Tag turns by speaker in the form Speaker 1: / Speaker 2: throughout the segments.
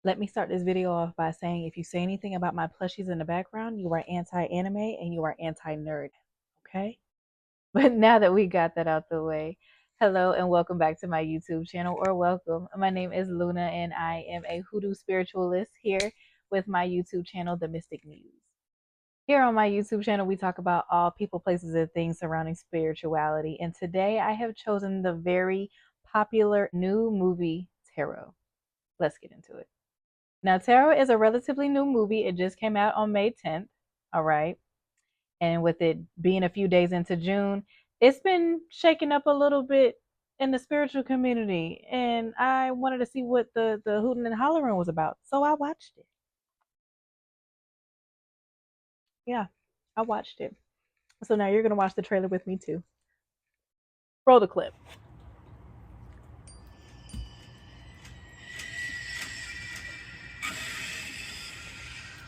Speaker 1: Let me start this video off by saying if you say anything about my plushies in the background, you are anti-anime and you are anti-nerd, okay? But now that we got that out the way, hello and welcome back to my YouTube channel, or welcome. My name is Luna and I am a hoodoo spiritualist here with my YouTube channel, The Mystic Muse. Here on my YouTube channel, we talk about all people, places, and things surrounding spirituality. And today I have chosen the very popular new movie, Tarot. Let's get into it. Now, Tarot is a relatively new movie. It just came out on May 10th. All right. And with it being a few days into June, it's been shaking up a little bit in the spiritual community. And I wanted to see what the hooting and hollering was about. So I watched it. Yeah, I watched it. So now you're going to watch the trailer with me too. Roll the clip.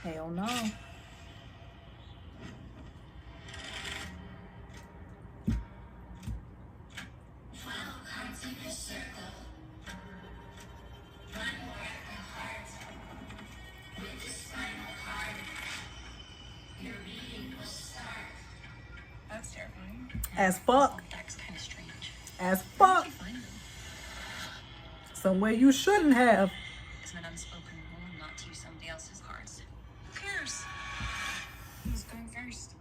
Speaker 1: Hell no.
Speaker 2: That's terrifying.
Speaker 1: As fuck.
Speaker 2: That's kind of strange.
Speaker 1: As fuck. Somewhere you shouldn't have.
Speaker 2: It's an unspoken rule not to use somebody else's cards. Who cares? Who's going first?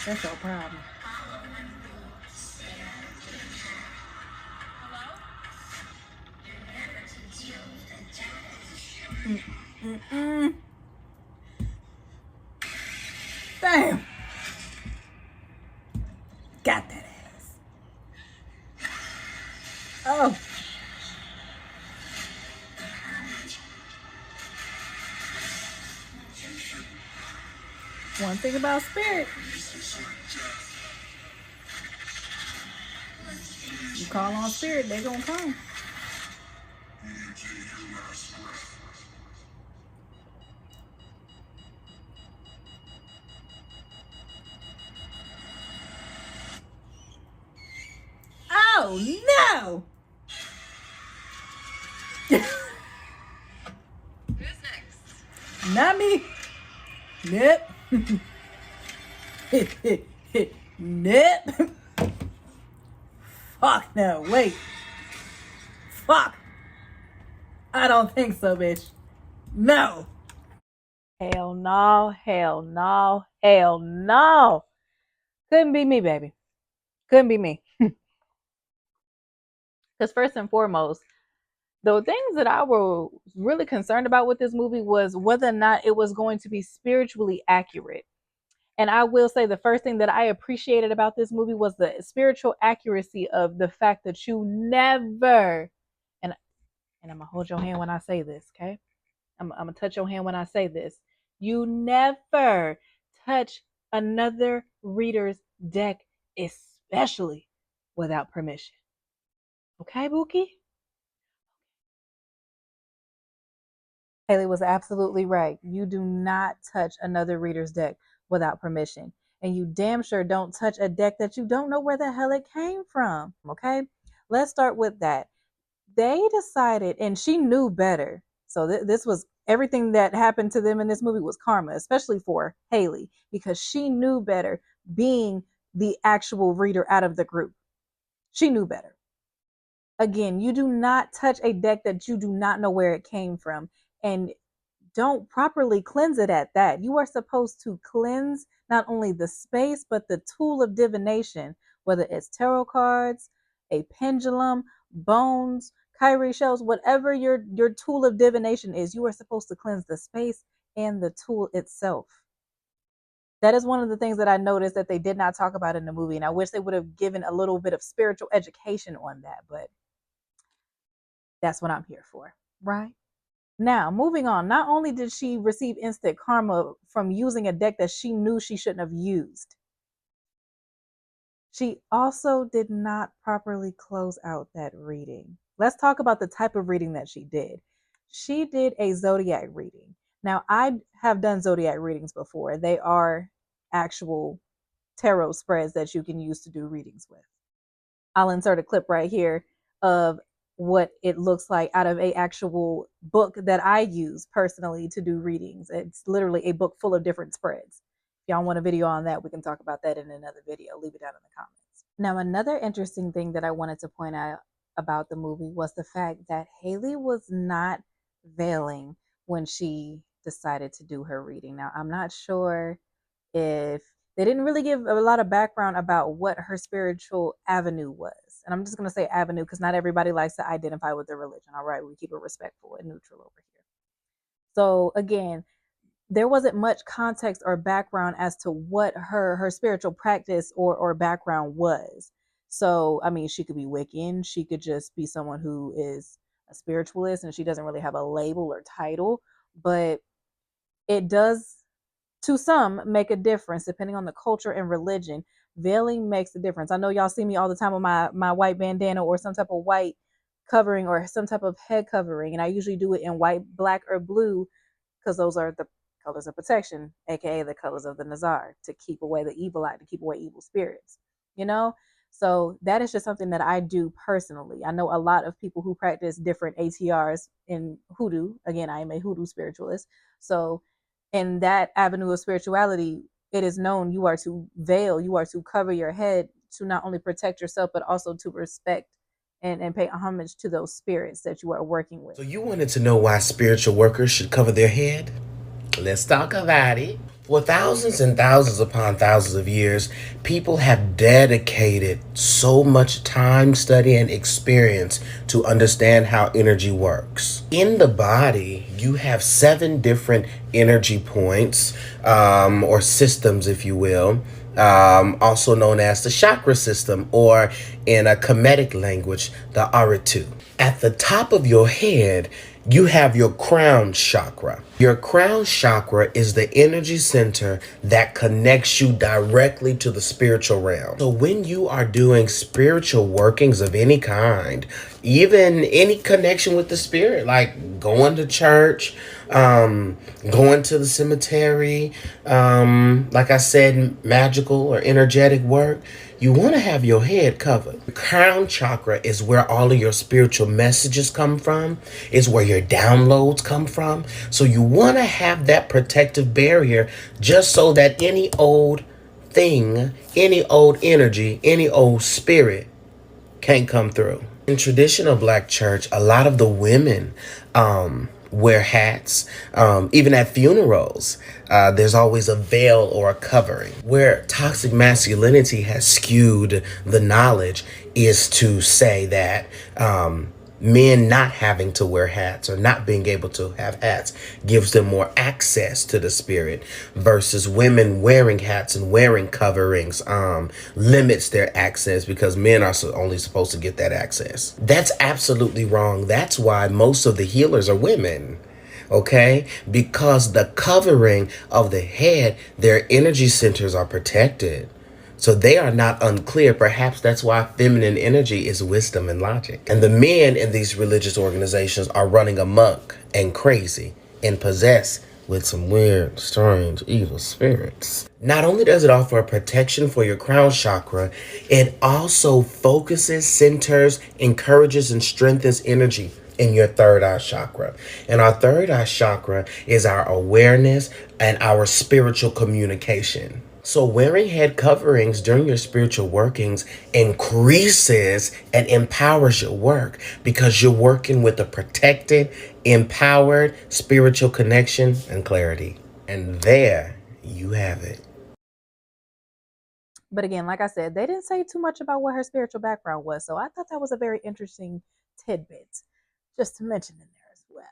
Speaker 1: That's your problem. Mm-mm. Damn. Got that ass. Oh. One thing about spirit. You call on spirit, they gonna come. Oh no!
Speaker 2: Who's next?
Speaker 1: Not me. Nope. Nope. Fuck no, wait. Fuck. I don't think so, bitch. No. Hell no, hell no, hell no. Couldn't be me, baby. Couldn't be me. Because first and foremost, the things that I was really concerned about with this movie was whether or not it was going to be spiritually accurate. And I will say the first thing that I appreciated about this movie was the spiritual accuracy of the fact that you never, and I'm gonna hold your hand when I say this, okay? I'm gonna touch your hand when I say this. You never touch another reader's deck, especially without permission. Okay, Buki? Haley was absolutely right. You do not touch another reader's deck without permission. And you damn sure don't touch a deck that you don't know where the hell it came from. Okay? Let's start with that. They decided, and she knew better. So this was everything that happened to them in this movie was karma, especially for Haley, because she knew better being the actual reader out of the group. She knew better. Again, you do not touch a deck that you do not know where it came from. And don't properly cleanse it at that. You are supposed to cleanse not only the space, but the tool of divination, whether it's tarot cards, a pendulum, bones, Kyrie shells, whatever your tool of divination is, you are supposed to cleanse the space and the tool itself. That is one of the things that I noticed that they did not talk about in the movie. And I wish they would have given a little bit of spiritual education on that, but that's what I'm here for, right? Now, moving on, not only did she receive instant karma from using a deck that she knew she shouldn't have used, she also did not properly close out that reading. Let's talk about the type of reading that she did. She did a zodiac reading. Now, I have done zodiac readings before. They are actual tarot spreads that you can use to do readings with. I'll insert a clip right here of what it looks like out of a actual book that I use personally to do readings. It's literally a book full of different spreads. If y'all want a video on that, we can talk about that in another video. Leave it down in the comments. Now, another interesting thing that I wanted to point out about the movie was the fact that Haley was not veiling when she decided to do her reading. Now, I'm not sure if they didn't really give a lot of background about what her spiritual avenue was. And I'm just going to say avenue because not everybody likes to identify with their religion. All right, we keep it respectful and neutral over here. So, again, there wasn't much context or background as to what her spiritual practice or background was. So, I mean, she could be Wiccan, she could just be someone who is a spiritualist and she doesn't really have a label or title, but it does to some make a difference depending on the culture and religion. Veiling makes a difference. I know y'all see me all the time with my white bandana or some type of white covering or some type of head covering, and I usually do it in white, black, or blue because those are the colors of protection, aka the colors of the Nazar, to keep away the evil eye, to keep away evil spirits. You know? So that is just something that I do personally. I know a lot of people who practice different ATRs in hoodoo. Again, I am a hoodoo spiritualist. So in that avenue of spirituality, it is known you are to veil, you are to cover your head to not only protect yourself, but also to respect and pay homage to those spirits that you are working with.
Speaker 2: So you wanted to know why spiritual workers should cover their head? Let's talk about it. For thousands and thousands upon thousands of years, people have dedicated so much time, study, and experience to understand how energy works. In the body, you have 7 different energy points, or systems, if you will, also known as the chakra system, or in a Kemetic language, the Aritu. At the top of your head, you have your crown chakra. Your crown chakra is the energy center that connects you directly to the spiritual realm. So when you are doing spiritual workings of any kind, even any connection with the spirit, like going to church, going to the cemetery, like I said, magical or energetic work, you want to have your head covered. The crown chakra is where all of your spiritual messages come from. It's where your downloads come from. So you want to have that protective barrier just so that any old thing, any old energy, any old spirit can't come through. In traditional black church, a lot of the women wear hats. Even at funerals, there's always a veil or a covering. Where toxic masculinity has skewed the knowledge is to say that men not having to wear hats or not being able to have hats gives them more access to the spirit, versus women wearing hats and wearing coverings limits their access because men are only supposed to get that access. That's absolutely wrong. That's why most of the healers are women. Okay, because the covering of the head, their energy centers are protected. So they are not unclear. Perhaps that's why feminine energy is wisdom and logic. And the men in these religious organizations are running amok and crazy and possessed with some weird, strange, evil spirits. Not only does it offer a protection for your crown chakra, it also focuses, centers, encourages, and strengthens energy in your third eye chakra. And our third eye chakra is our awareness and our spiritual communication. So wearing head coverings during your spiritual workings increases and empowers your work because you're working with a protected, empowered spiritual connection and clarity. And there you have it.
Speaker 1: But again, like I said, they didn't say too much about what her spiritual background was. So I thought that was a very interesting tidbit just to mention in there as well.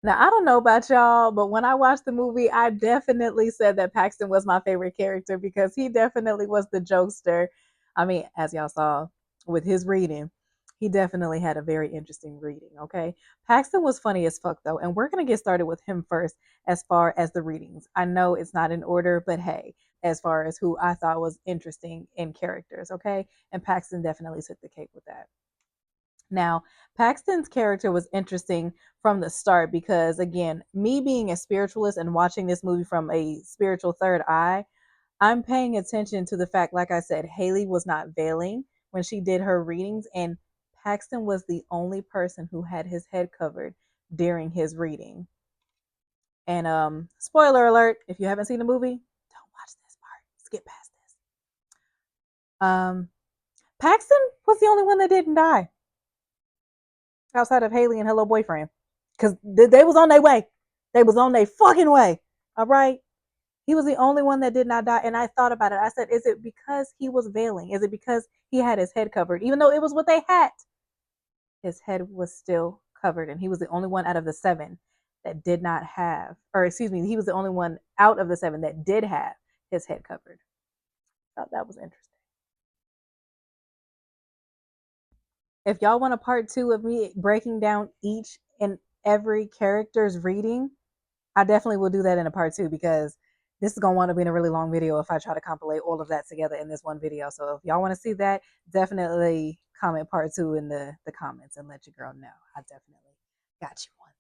Speaker 1: Now, I don't know about y'all, but when I watched the movie, I definitely said that Paxton was my favorite character because he definitely was the jokester. I mean, as y'all saw with his reading, he definitely had a very interesting reading, okay? Paxton was funny as fuck, though, and we're going to get started with him first as far as the readings. I know it's not in order, but hey, as far as who I thought was interesting in characters, okay? And Paxton definitely took the cake with that. Now, Paxton's character was interesting from the start because, again, me being a spiritualist and watching this movie from a spiritual third eye, I'm paying attention to the fact, like I said, Haley was not veiling when she did her readings, and Paxton was the only person who had his head covered during his reading. And spoiler alert, if you haven't seen the movie, don't watch this part. Skip past this. Paxton was the only one that didn't die outside of Haley and her little boyfriend. Because they was on their way. They was on their fucking way. All right. He was the only one that did not die. And I thought about it. I said, is it because he was veiling? Is it because he had his head covered? Even though it was with a hat, his head was still covered. And he was the only one out of the seven that did not have, or excuse me, he was the only one out of the seven that did have his head covered. I thought that was interesting. If y'all want a part two of me breaking down each and every character's reading, I definitely will do that in a part two because this is going to want to be in a really long video if I try to compilate all of that together in this one video. So if y'all want to see that, definitely comment part two in the comments and let your girl know. I definitely got you on that.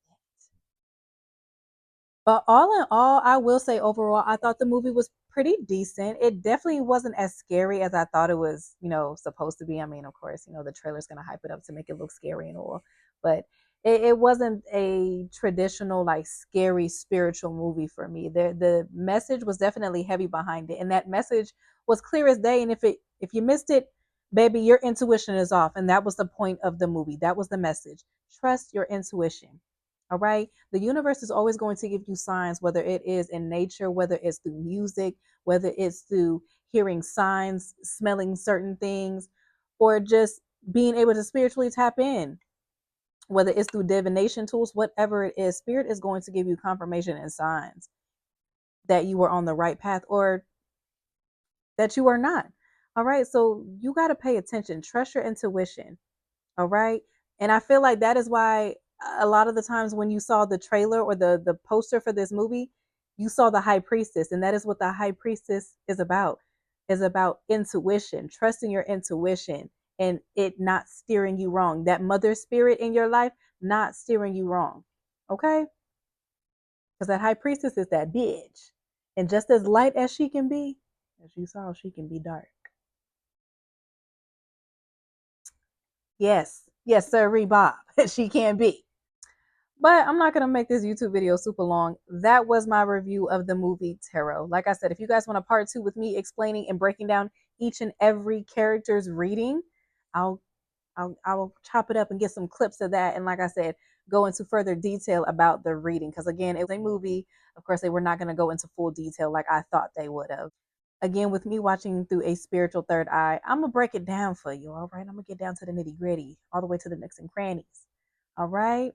Speaker 1: But all in all, I will say overall, I thought the movie was pretty decent. It definitely wasn't as scary as I thought it was, supposed to be. I mean, of course, the trailer's gonna hype it up to make it look scary and all, but it wasn't a traditional like scary spiritual movie for me. The message was definitely heavy behind it, and that message was clear as day. And if you missed it, baby, your intuition is off, and that was the point of the movie. That was the message. Trust your intuition. All right. The universe is always going to give you signs, whether it is in nature, whether it's through music, whether it's through hearing signs, smelling certain things, or just being able to spiritually tap in, whether it's through divination tools, whatever it is, spirit is going to give you confirmation and signs that you are on the right path or that you are not. All right. So you got to pay attention, trust your intuition. All right. And I feel like that is why a lot of the times when you saw the trailer or the poster for this movie, you saw the high priestess. And that is what the high priestess is about intuition, trusting your intuition and it not steering you wrong. That mother spirit in your life, not steering you wrong. Okay. Because that high priestess is that bitch. And just as light as she can be, as you saw, she can be dark. Yes. Yes, sir, Bob. She can be. But I'm not going to make this YouTube video super long. That was my review of the movie Tarot. Like I said, if you guys want a part two with me explaining and breaking down each and every character's reading, I'll I'll chop it up and get some clips of that. And like I said, go into further detail about the reading. Because again, it was a movie. Of course, they were not going to go into full detail like I thought they would have. Again, with me watching through a spiritual third eye, I'm going to break it down for you. All right. I'm going to get down to the nitty gritty, all the way to the nooks and crannies. All right.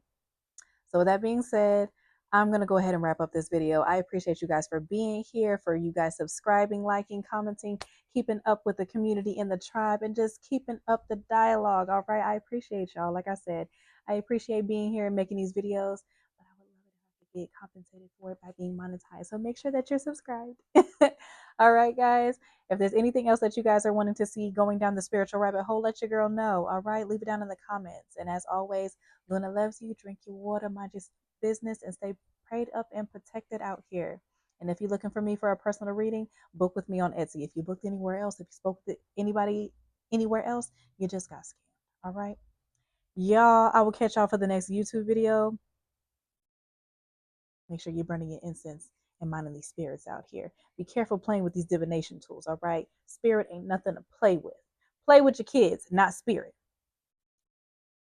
Speaker 1: So with that being said, I'm going to go ahead and wrap up this video. I appreciate you guys for being here, for you guys subscribing, liking, commenting, keeping up with the community in the tribe, and just keeping up the dialogue. All right. I appreciate y'all. Like I said, I appreciate being here and making these videos, but I would love it if I could get compensated for it by being monetized. So make sure that you're subscribed. All right, guys. If there's anything else that you guys are wanting to see going down the spiritual rabbit hole, let your girl know. All right. Leave it down in the comments. And as always, Luna loves you. Drink your water, mind your business, and stay prayed up and protected out here. And if you're looking for me for a personal reading, book with me on Etsy. If you booked anywhere else, if you spoke to anybody anywhere else, you just got scammed. All right. Y'all, I will catch y'all for the next YouTube video. Make sure you're burning your incense and minding these spirits out here. Be careful playing with these divination tools, all right? Spirit ain't nothing to play with. Play with your kids, not spirit.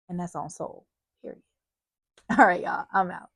Speaker 1: And that's on soul, period. All right, y'all. I'm out.